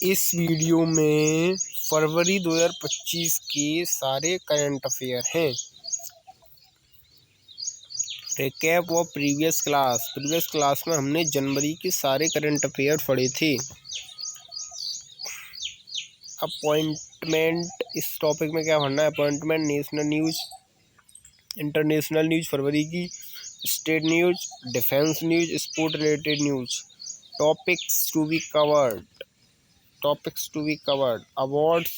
इस वीडियो में फरवरी 2025 के सारे करंट अफेयर हैं। रिकैप ऑफ प्रीवियस क्लास में हमने जनवरी के सारे करंट अफेयर पढ़े थे। अपॉइंटमेंट, इस टॉपिक में क्या पढ़ना है? Appointment, national news, international news फरवरी की, state news, defence news, sport related news. Topics to be covered, awards,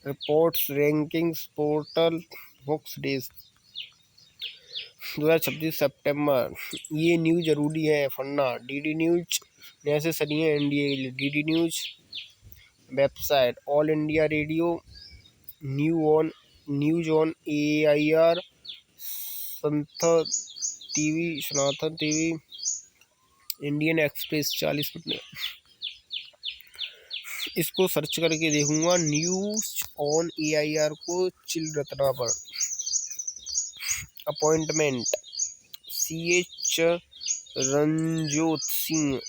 reports, rankings, portal, books days 2026 सितंबर। ये न्यूज जरूरी है पढ़ना। डीडी न्यूज नेसेसरी है इंडिया के लिए। DD news website, All India Radio, news on AIR, Sanatan TV, Indian Express 40 minute. इसको search करके देखूंगा। न्यूज ऑन AIR को चिल रत्ना पर। अपॉइंटमेंट, CH चरणजोत सिंह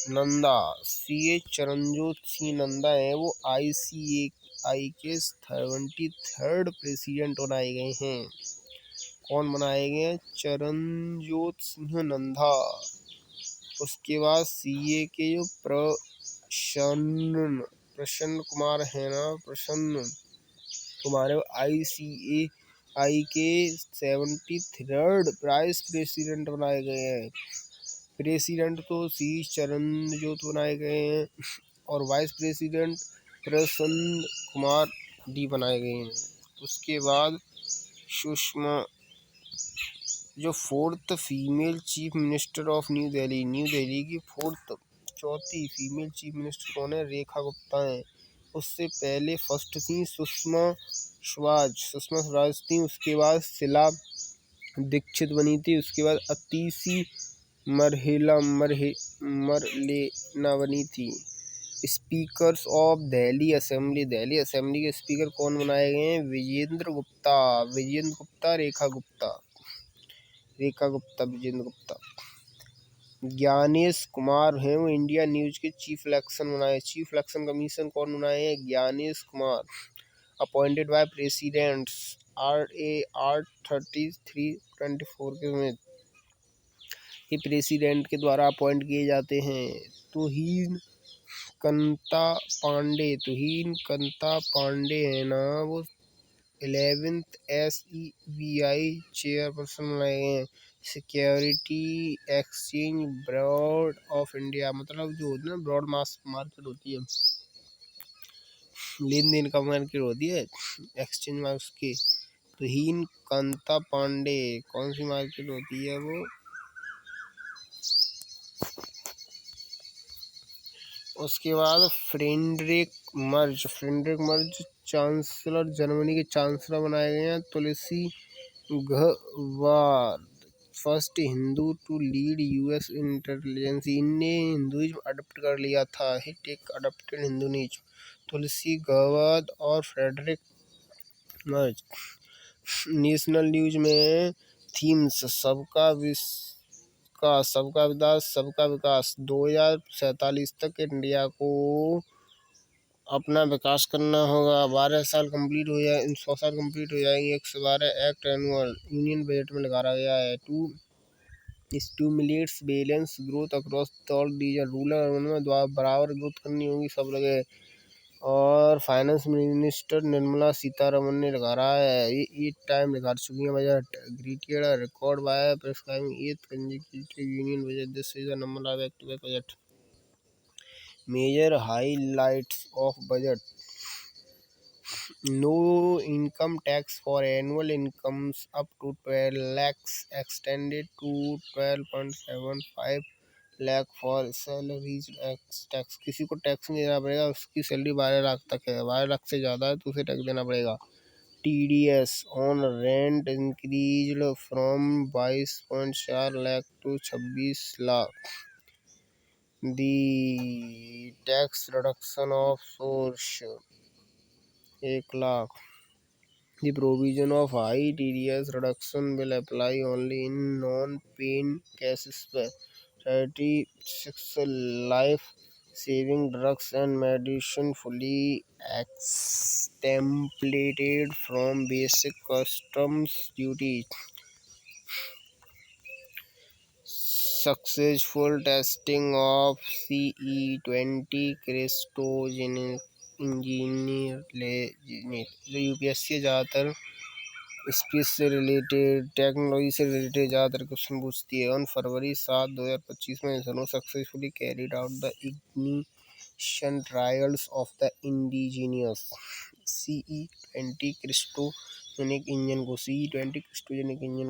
नंदा है, वो ICAI के 73rd प्रेसिडेंट बनाए गए हैं। कौन बनाए गए हैं? चरणजोत सिंह नंदा। उसके बाद CA के जो प्रसन्न कुमार है ना, प्रसन्न कुमार ICAI के 73rd वाइस प्रेसिडेंट बनाए गए हैं। प्रेसिडेंट तो CH चरणजोत बनाए गए हैं और वाइस प्रेसिडेंट प्रसन्न कुमार D बनाए गए हैं। उसके बाद सुषमा, जो 4th female chief minister of new Delhi की चौथी फीमेल चीफ मिनिस्टर कौन है? रेखा गुप्ता है। उससे पहले फर्स्ट थी सुषमा स्वराज थी। उसके बाद शीला दीक्षित बनी थी। उसके बाद अतिशी मरलेना बनी थी। स्पीकर्स ऑफ दिल्ली असेंबली के स्पीकर कौन बनाए गए हैं? विजेंद्र गुप्ता, रेखा गुप्ता। ज्ञानेश कुमार हैं, वो इंडिया न्यूज के चीफ इलेक्शन कमीशन कौन बनाए हैं? Gyanesh Kumar. Appointed by presidents RA 3324 के में ये प्रेसिडेंट के द्वारा अपॉइंट किए जाते हैं। तुहीन कंता पांडे है ना, वो 11th SEBI चेयरपर्सन बनाए गए हैं। Security exchange board of India, मतलब जो होती है ना, ब्रॉड मास मार्केट होती है, लेन देन का मार्केट होती है, एक्सचेंज में उसके। तो हीन कांता पांडे, कौन सी मार्केट होती है वो? उसके बाद फ्रेडरिक मर्ज चांसलर, जर्मनी के चांसलर बनाए गए हैं। Tulsi Gabbard, first Hindu to lead US intelligence, इनने हिंदुइज्म अडॉप्ट कर लिया था। He take adopted Hinduism. Tulsi Gabbard और फ्रेडरिक मर्ज। नेशनल न्यूज में थीम्स, सबका विकास 2047 तक इंडिया को अपना विकास करना होगा। 12 साल कंप्लीट हो जाए, 100 साल कंप्लीट हो जाएंगे। 112 एक्ट एनुअल यूनियन बजट में लगा गया है। To stimulates balance growth across all region, rural urban में बराबर ग्रोथ करनी होगी सब जगह। और फाइनेंस मिनिस्टर निर्मला सीतारमन ने लगा रहा है, ये 8 टाइम लगा चुकी है budget. Greeted record by prescribing 8th consecutive union budget, this is the number of active budget. Major highlights of budget: no income tax for annual incomes up to 12 lakhs, extended to 12.75 lakh for salaries tax. किसी को tax नहीं देना पड़ेगा, उसकी salary 12 lakh तक है, 12 लाख से ज़्यादा है तो उसे टैक्स देना पड़ेगा। TDS on rent increased from 22.4 lakh to 26 lakh. The tax reduction of source 1 lakh. The provision of high TDS reduction will apply only in non-paying cases. 36 life saving drugs and medicine fully exempted from basic customs duty. Successful testing of CE-20 cryptogenic engineer जो UPSC ज़्यादातर space से related technology से related ज़्यादातर question पूछती है। On February 7, 2025 में ISRO successfully carried out the ignition trials of the indigenous CE-20 cryogenic engine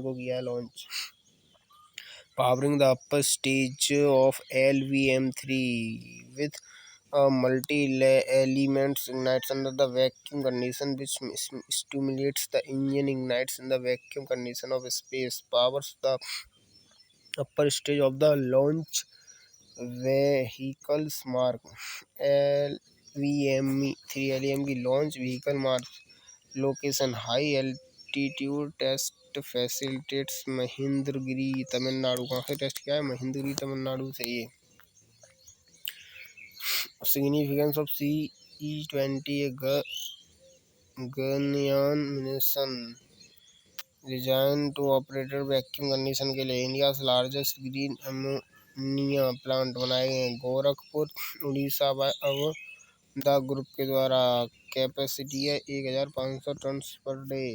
को किया launch. Powering the upper stage of LVM-3 with a multi-element ignites under the vacuum condition, which stimulates the engine ignites in the vacuum condition of space. Powers the upper stage of the launch vehicles mark LVM-3 LVM की launch vehicle mark location high altitude test facilitates Mahendragiri Tamil Nadu. कहाँ से test किया है? महेंद्रगिरी तमिलनाडु से। ये significance of CE-20 Gaganyaan mission design to operator vacuum condition के लिए India largest green ammonia plant बनाए गए हैं Gorakhpur Orissa by the group के द्वारा। कैपेसिटी है 1500 टन पर डे।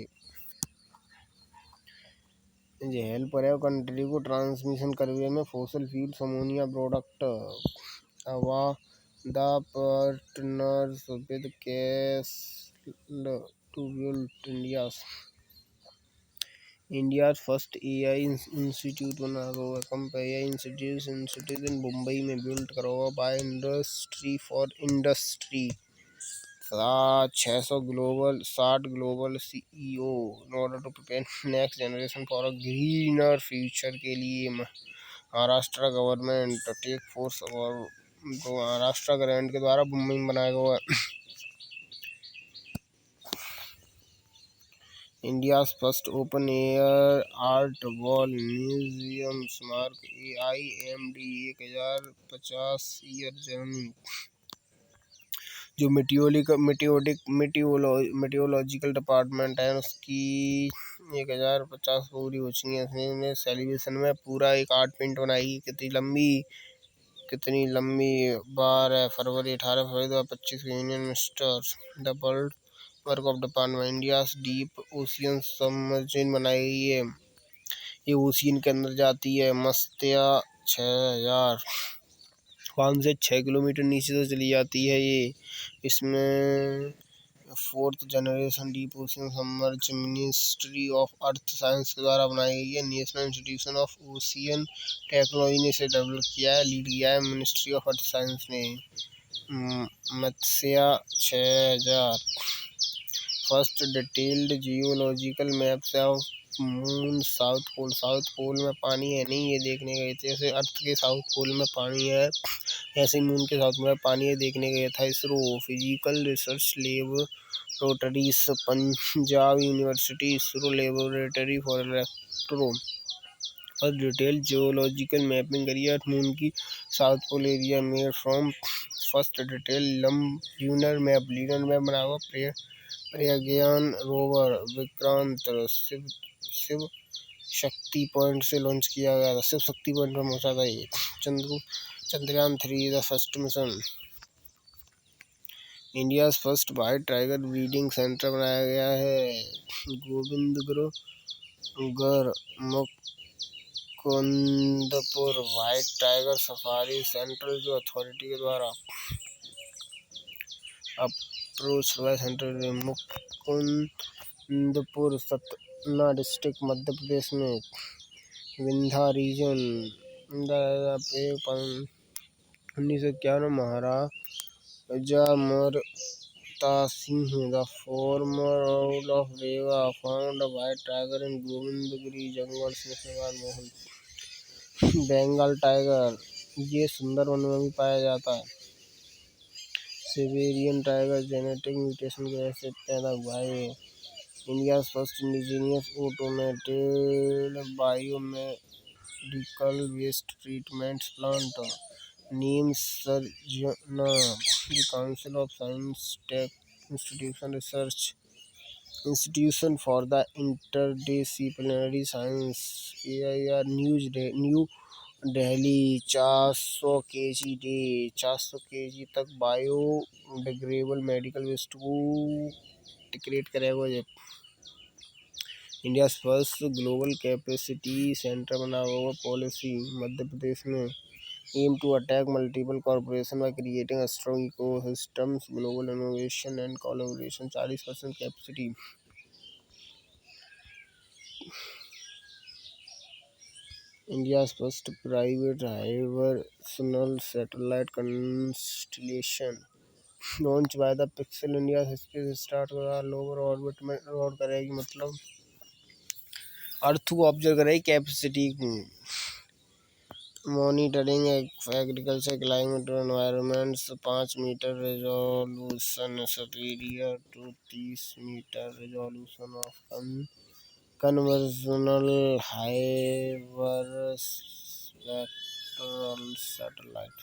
हेल्प करेगा कंट्री को ट्रांसमिशन करने में फॉसिल फ्यूल्स अमोनिया प्रोडक्ट। अवा the partners with castle to build India first AI institute बना होगा। AI इंस्टीट्यूट इन मुंबई में बिल्ड करा हुआ by industry for industry. 60 global CEO in order to prepare next generation for a greener future के लिए Maharashtra government take force और Maharashtra government के द्वारा मुंबई में बनाया हुआ India first open air art wall museum mark AIMD 1050 year journey. जो मेटियोलॉजिकल department है उसकी 1050 पूरी हो चुकी है। इसने सेलिब्रेशन में पूरा एक आर्ट पेंट बनाई। कितनी लंबी 12 फरवरी 2025 को union minister the world work of department India deep ocean submarine बनाई गई है। ये ओशियन के अंदर जाती है। मस्त्या 6500 से 6 किलोमीटर नीचे से चली जाती है। ये इसमें 4th generation deep ocean submerge ministry of earth science के द्वारा बनाई गई है। National institution of ocean technology ने इसे डेवलप किया है, लीड किया है मिनिस्ट्री ऑफ अर्थ साइंस ने। Matsya 6000 first detailed geological maps of moon south pole में पानी है नहीं, ये देखने गए थे। जैसे अर्थ के साउथ पोल में पानी है ऐसे मून के साउथ में पानी है देखने गया था। ISRO physical research laboratories Punjab university ISRO laboratory for electro और डिटेल जियोलॉजिकल मैपिंग करी है मून की south pole area made from first detail lunar map बना हुआ प्रज्ञान रोवर विक्रांत शिव शक्ति पॉइंट से लॉन्च किया गया था। शिव शक्ति पॉइंट पर पहुंचा था ये। Chandrayaan 3 the first mission. India first white tiger breeding centre बनाया गया है Govindgarh Mukundpur white tiger safari centre जो अथॉरिटी के द्वारा अप्रोच हुआ सेंटर मुकुंदपुर सतना डिस्ट्रिक्ट मध्य प्रदेश में Vindhya region. 1991 Maharaja Martand Singh the former ruler of Rewa found white tiger in Govindgarh jungle national मोहन। बंगाल टाइगर ये सुंदरवन में भी पाया जाता है। सिबेरियन टाइगर जेनेटिक म्यूटेशन की वजह से पैदा हुआ है। India first indigenous automated biomedical waste treatment plant names Sarjana, the Council of Science Tech Institution Research Institution for the Interdisciplinary Science AIR New Delhi 400 kg तक बायोडिग्रेडेबल मेडिकल वेस्ट को डिक्रेट करेगा। जब India first global capacity centre बना हुआ policy Madhya Pradesh में aim to attack multiple corporation by creating strong ecosystems global innovation and collaboration 40% capacity. India's first private hypersonal satellite constellation launched by the Pixel India Space Start lower orbit में road करेगी, मतलब earth को observe करेगी capacity को। Monitoring agriculture climate environments 5 metre resolution superior to 30 metre resolution of conventional hyperspectral satellite.